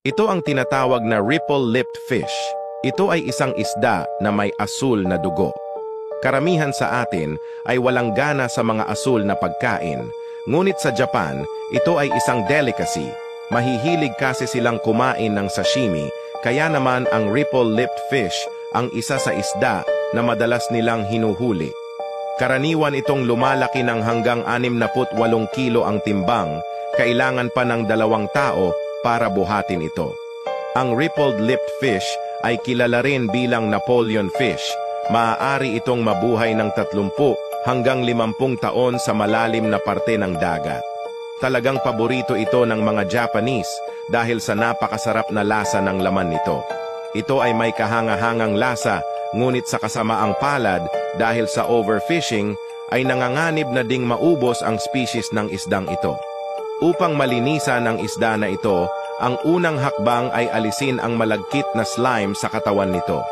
Ito ang tinatawag na ripple-lipped fish. Ito ay isang isda na may asul na dugo. Karamihan sa atin ay walang gana sa mga asul na pagkain, ngunit sa Japan, ito ay isang delicacy. Mahihilig kasi silang kumain ng sashimi, kaya naman ang ripple-lipped fish ang isa sa isda na madalas nilang hinuhuli. Karaniwan itong lumalaki ng hanggang 68 kilo ang timbang, kailangan pa ng 2 tao para buhatin ito. Ang rippled-lipped fish ay kilala rin bilang Napoleon fish. Maaari itong mabuhay ng 30 hanggang 50 taon sa malalim na parte ng dagat. Talagang paborito ito ng mga Japanese dahil sa napakasarap na lasa ng laman nito. Ito ay may kahanga-hangang lasa, ngunit sa kasamaang palad dahil sa overfishing ay nanganganib na ding maubos ang species ng isdang ito. Upang malinisan ang isda na ito, ang unang hakbang ay alisin ang malagkit na slime sa katawan nito.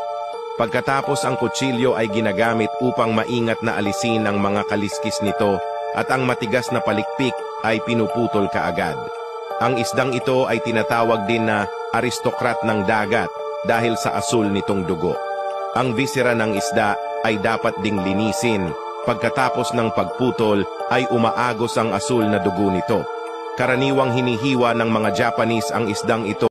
Pagkatapos ang kutsilyo ay ginagamit upang maingat na alisin ang mga kaliskis nito at ang matigas na palikpik ay pinuputol kaagad. Ang isdang ito ay tinatawag din na aristokrat ng dagat dahil sa asul nitong dugo. Ang visera ng isda ay dapat ding linisin. Pagkatapos ng pagputol ay umaagos ang asul na dugo nito. Karaniwang hinihiwa ng mga Japanese ang isdang ito